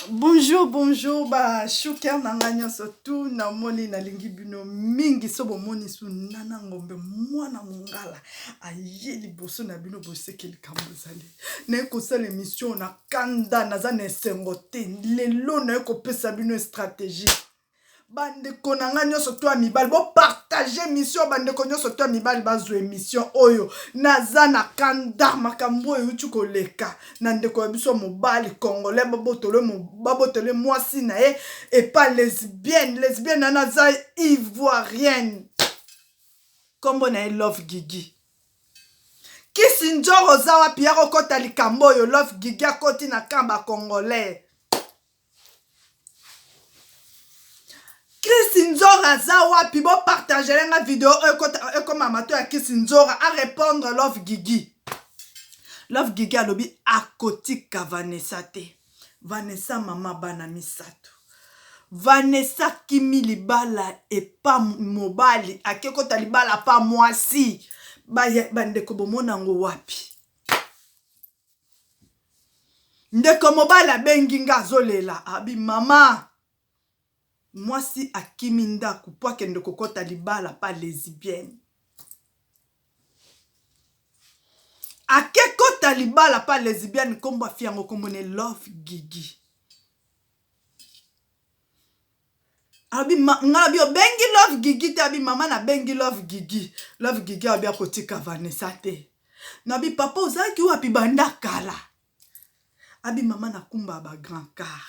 Bonjour, bonjour, ba shuker nanga nyonso tu na moni na lingi bino mingi so bomoni su nana ngombe mwana mongala aye liboso na bino bosekeli kambozali na ekosala émission na kanda naza na esengo te lelo na ekopesa bino stratégie bandeko na nga nyonso to ya mibali bopartage mission bandeko nyonso to ya mibali bazwa émission oyo naza na kanda makambo oyo euti koleka na ndeko ya biso mobali congolais babotole mwasi na ye epa lesbienne na naza ivoirienne kombo na ye Love Gigi kisi njoro oza wapi akokota likambo oyo Love Gigi akoti na kamba congolais Kisi Nzora aza wapi bo partager nga vidéo ekoma mato ya Kisi Nzora a répondre Love Gigi. Love Gigi alobi akotika Vanessa te. Vanessa mama bana misato. Vanessa kimi libala epa mobali akekota libala pa mwasi. Bandeko bomona ngo wapi. Ndeko mobali abengi nga azolela abi mama. Mwasi akimi ndaku po akende kokota libala pa lesbienne. Akekota libala pa lesbienne kombo afiango kombo ne Love Gigi. Abi ngabi obengi Love Gigi te abi mama na bengi Love Gigi. Love Gigi abi akotika Vanessa te. Nabi papa ozaki wapi banda kala. Abi mama na kumba ba grand car.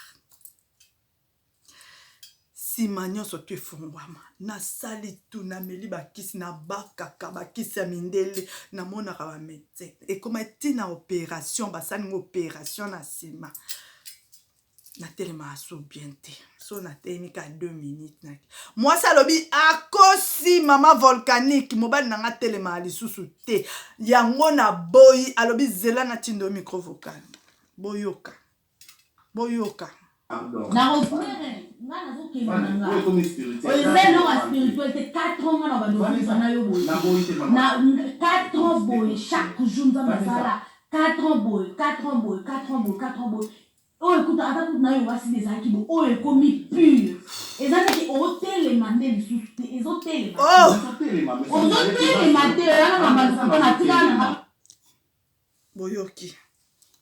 Si nyonso tu efungwama nasali tu na meli bakisi na bakaka bakisi ya mindele na monaka ba médecin ekoma etina opération basali opération na sima na telema aso bien te so na telemi ka 2 minutes na mwasi alobi akosi mama volcanique mobali nanga telema lisusu te yango na boyi alobi zela na tindo micro vocal boyoka na reprendre nga nazokende na nga oyo na spiritualité 4 ans nga na badokisa na yo boye na 4 ans boye chaque jour nzambe asala 4 ans boye oyo ekuta ata kutu na yo wasili ezalaki boye oyo ekomi pure ezalaki otelema nde lisusu te ezotelema te yana na maluka na tika na boyoki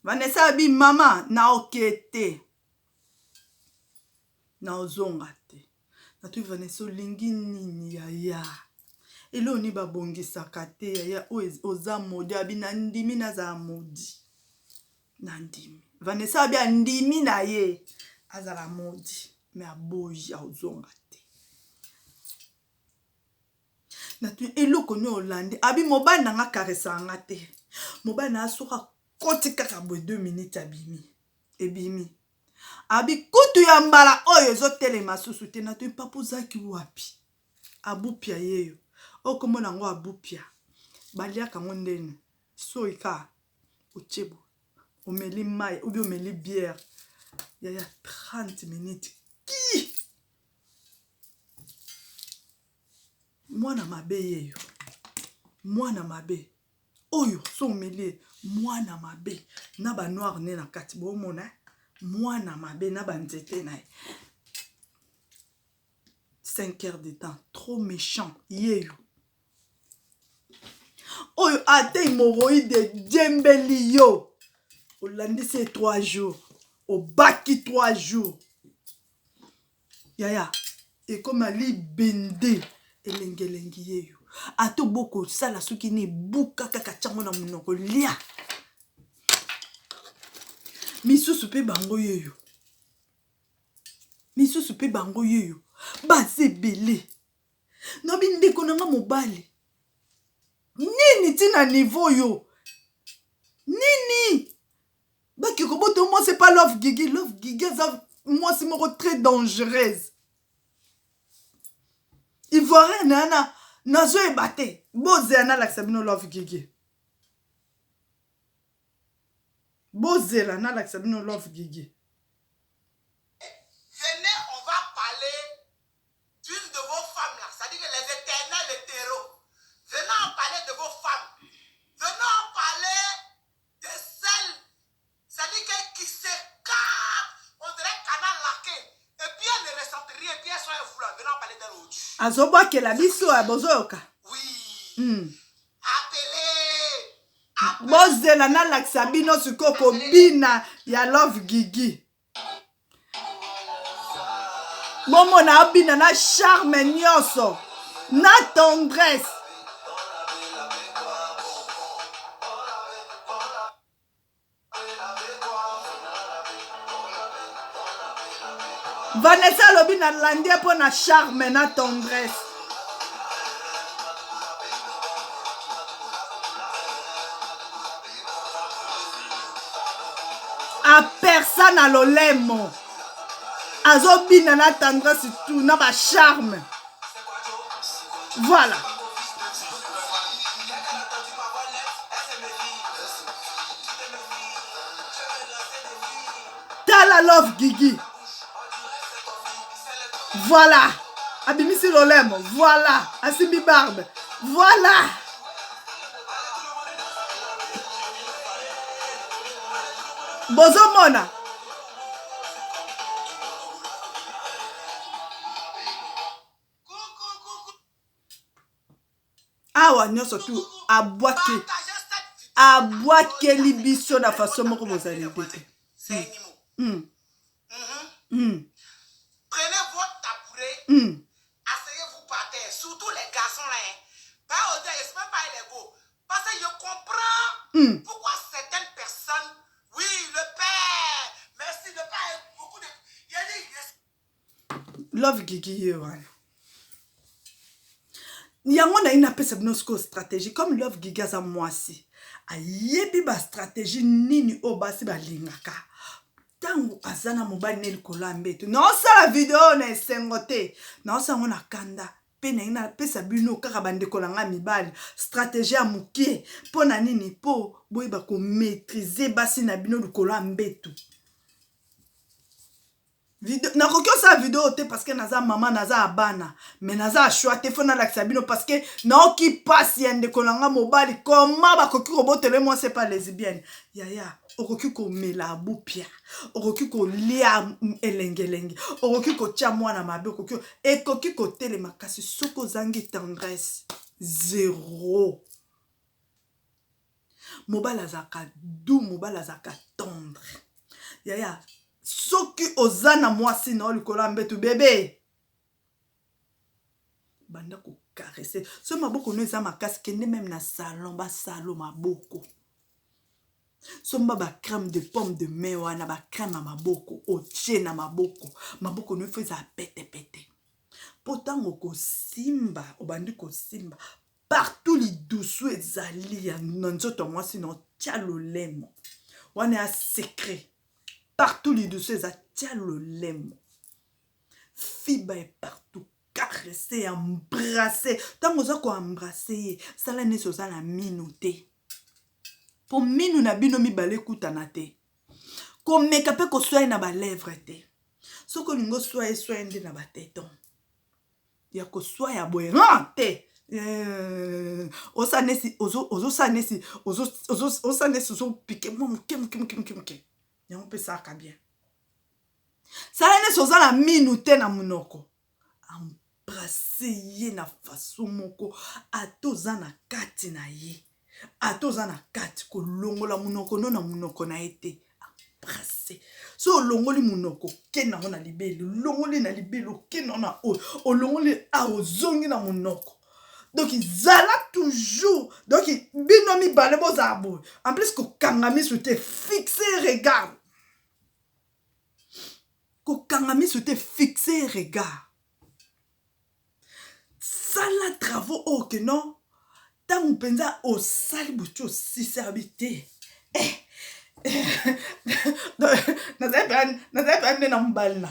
Vanessa abi mama na okete na ozonga te na tu Vanessa olingi nini yaya elo ni babongisaka te yaya oza modi abi na ndimi naza modi na ndimi Vanessa abi andimi na ye azala modi me aboyi ozonga te na tu eloko ni olande abi mobali nanga karesa nga te mobali na asoka koti kaka boye 2 minutes ebimi abi kutu ya mbala oyo ezotelema susu te na to papa ozaki wapi abupia yeyo okomona ngo abupia baliaka ngo ndeni soika ochebo omeli mai ubi omeli bière ya 30 minutes ki mwana mabe yeyo mwana mabe oyo so omeli mwana mabe na ba noir ne na kati bomona mwana mabe na banzete na 5 heures de temps trop méchant yeyo oyo ate hémorroïde djembeli yo olandisi 3 jours obaki 3 jours yaya ekoma libende elengelengi yeyo ate oboko sala soki ni buka kaka tiango na monoko lia misusu pe bango yeyo baze ebele nabi ndeko nanga mobali nini tina niveau yo nini baki koboto moi c'est pas Love Gigi aza mwasi moko très dangereuse ivoirien na nazoyeba te bozela nalakisa bino Love Gigi bozela nalakisa bino Love Gigi. Venez, on va parler d'une de vos femmes là, c'est-à-dire que les éternels hétéros. Venez en parler de vos femmes. Venez en parler de celles, c'est-à-dire qui se capent, on dirait azobwakela biso ya bozoyoka. Oui. Appelez. Bozela na lakisa bino siko bina ya Love Gigi. Bomona abina na charme nyonso, na tendresse. Vanessa lobi na landi po na charme na tendresse. A personne à l'olemo. Azobina na tendresse tout na ba charme. Voilà. Tala Love Gigi. Voilà. Abimisi l'olemo. Voilà. Asimbi barbe. Voilà. Bozomona. Awa nyonso tu abwake libiso na façon moko bozali bete. C'est animaux. Prenez votre tabouret, asseyez-vous par terre, surtout les garçons là. Pas au c'est même pas illégaux. Parce que je comprends pourquoi certaines personnes, oui, le père, merci, le père, beaucoup de. Il y a des. Love Gigi Yohan. Yango na ina pesa binosko stratégie comme Love Gigi za mwasi. Ayebi ba stratégie nini o basi balingaka. Tango azana mobali neli kolambeto. Non ça la vidéo na esengote. Non ça on a kanda. Pe na ina pesa bino kaka bande kolanga mibali. Stratégie a mukie. Po na nini po boy ba ko maîtriser basi na bino lukolambeto. Na kokyo sa vidéo te parce que naza maman naza abana mais naza choix te fona la sabino parce que na ki passe yende kolanga mobali comment ba koki robotele moi c'est pas lesbienne yaya okoki ko mela bupia okoki ko lia elengelenge okoki ko tia mwana mabe okoki ekoki ko telema kasi soko zangi tendresse zéro mobali azaka doux mobali azaka tendre yaya soki ozana mwasi na olikola mbetu bébé banda ko caresser so maboko no eza makasi kende même na salon ba salo maboko so ba crème de pomme de main wana ba crème à maboko otie na maboko no feza pete pourtant ko simba obandi ko simba partout li douceur ezali ya nzoto mwasi no tia lolemo wana ya secret. Partout les dossiers, ça tient le lème. Fibre est partout. Caresser, embrasser. Tant que vous embrasser, ça la n'est pas la minute. Pour minou na bino mi balé koutanate. Comme me capé ko soit na ba lèvre te. So ko lingo soit ndi na ba téton. Ya ko soit ya boerante. Osanesi ozo piqué mon kem. On peut ça bien. Ça n'est pas la minute na munoko. Embrasser ye na façon moko. Atoza na kati na ye. Atoza na kati ko longola munoko no na munoko na ete. Embrasser. So longoli munoko ke na na libelo. Longoli na libelo ke na o longoli a ozongi na munoko. Donc ils allaient toujours. Donc binomi balebo zabo. En plus que kangami souté fixé regard. Que kangami souté fixé regard. Ça la travaux au que non. Tant on pensa au sale boucho si habité. N'a pas mbal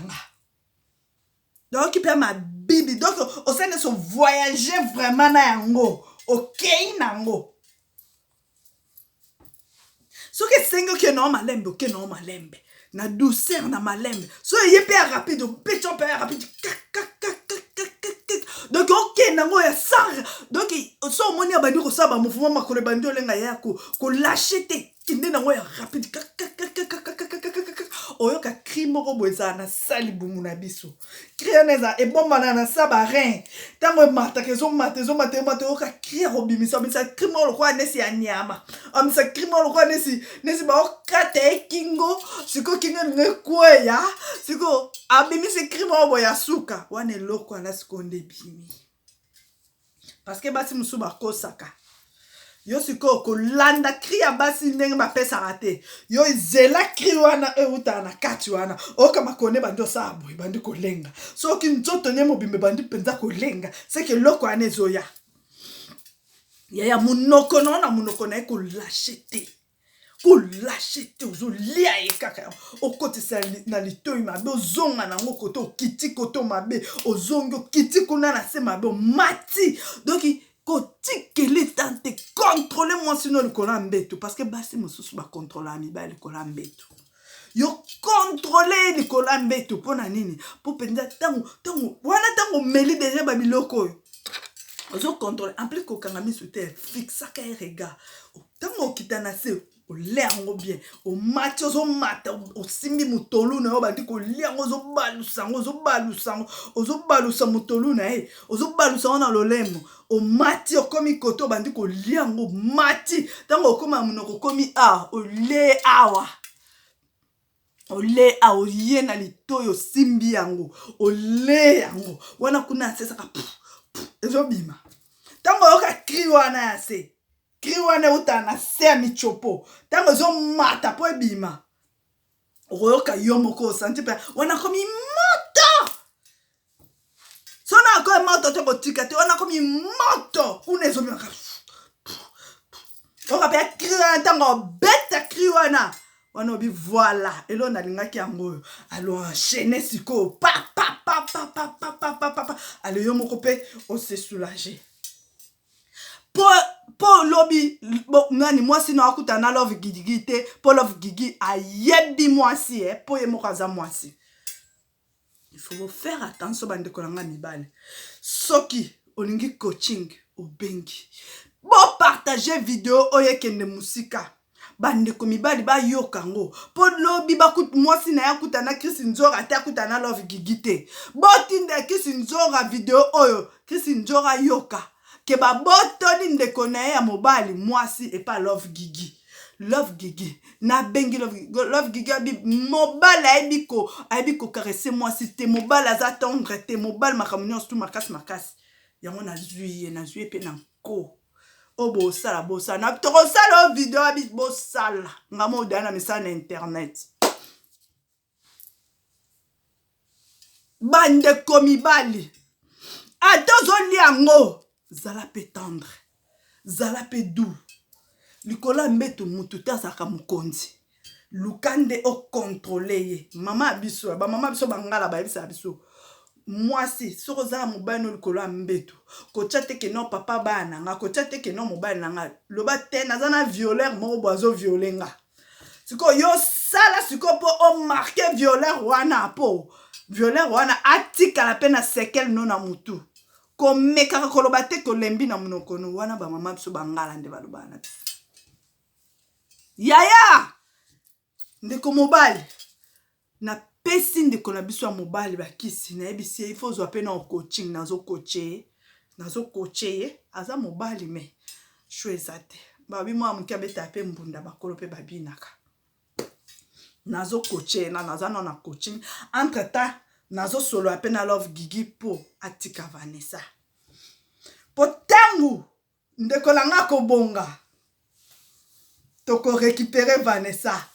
donc il peut ma bibi donc au sein de ce voyager vraiment na yango ok nango so que sengo que non malembe ok non malembe na douceur na malembe so yé pe rapide pétion pe rapide donc ok nango ya sang donc so moni abandi ko saba mouvement makolo bandi olenga ya ko lâcher te kinde nango ya rapide oyoka cri moko boza na sali bumu na biso cri neza e bomba na saba rein tango mata kezo mata oyoka cri robimisa misa cri moko kwa nesi ya nyama amisa cri moko kwa nesi ba okata kingo siko kingo ngekweya siko abimisi cri moko ya suka wane loko na sikonde bimi parce que basi musu bakosaka yo siko kolanda cri ya basi ndenge bapesaka te yo zela cri wana euta na kati wana oka makone bando sa boy bandi kolenga soki nzoto nye mobimbe bandi penza kolenga seke loko ane zoya ya munoko na munoko na ekolâche te ozolia ye kaka okotisa na litoi mabe ozonga nango kote okiti koto mabe ozongi okiti kuna na se mabe omati donc kotikeli tante contrôler moi sino likola mbeto parce que basi mosusu bakontrôla mibali likola mbeto yo contrôler likola mbeto mpona nini mpo mpenza ntango wana ntango omeli deja babiloko oyo ozocontrôle en plus kokanga miso te fixaka ye regard ntango okita na se olia yango bien omati ozomata osimbi motolu na yo bandi kolia yango ozobalusa motolu na ye ozobalusa yango na lolemo omati okomi koto bandi kolia yango mati ntango okoma monoko okomi ole awa oye na litoi osimbi yango ole yango wana kuna asesaka ezobima ntango oyoka cri wana ya se cri wana euta na se ya michopo ntango ezomata po ebima okoyoka yo moko osanti mpe wana komi moto sona akomi moto te kotika te wana komi moto kuna ezomimaka oyoka mpe cri wana ntango obeta cri wana obi voilà elo nalingaki yango oyo alo enchaîner sikoyo pa alo yo moko mpe ose soulager po lobi nani mwasi na akuta na love gigi te po love gigi ayebi mwasi po ye moko aza mwasi il faut faire attention bandeko na nga mibale soki olingi coaching obengi bo partager video oyo ekende musika bandeko mibali bayoka ngo po lobi mwasi na yakuta na Chris Nzora te akuta na love gigi te botinda Chris Nzora video oyo Chris Nzora yoka ke babotoli ndeko na ye ya mobali mwasi epa love gigi na bengi love gigi abi mobali ayebi kokarese mwasi te mobali aza tendre te mobali makambo nyonso tu makasi yango nazwi ye pe na nko o bosala na tokosala o video abi bosala nga mo odana misala na internet bandeko mibali ata ozolia yango zala pe tendre zala pe doux likola mbeto mutu te azalaka mokonzi lukande okontrole ye mama biso bamama biso bangala bayebisa biso mwasi soko ozala mobali no likolo ya mbeto kotya te ke no papa bana nanga kotya te ke no mobali nanga loba te naza na violeur moko bo azoviole nga sikoyo yo sala sikoyo mpo omarke violeur wana po violeur wana atikala mpe na sekele no na mutu komekaka koloba te kolembi na monoko no wana bamama biso bangala nde balobana na biso yaya ndeko mobali na pesi ndeko na biso ya mobali bakisi nayebisi ye ifo ozwa mpe na coaching nazokoche ye aza mobali me sho eza te babi mwa moke abeta mpe mbunda bakolo mpe babinaka nazokoche naza na coaching entre temps nazosolola mpe na love gigi po atika Vanessa po tangu ndeko na nga kobonga tokorekipere Vanessa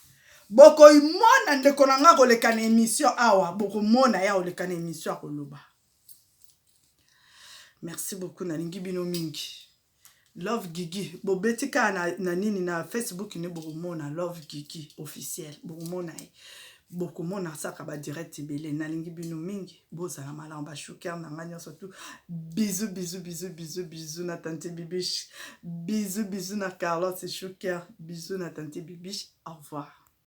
bokoimona ndeko na nga koleka na émission awa bokomona ya oleka na émission akoloba merci beaucoup nalingi bino mingi love gigi bobetika na nini na Facebook ne bokomona love gigi officiel bokomona saka ba direct ebele nalingi bino mingi bozala malamu bashuker na nga nyonso tu bisous na tante Bibiche bisous na Carlotte Shuker bisous na tante Bibiche au revoir.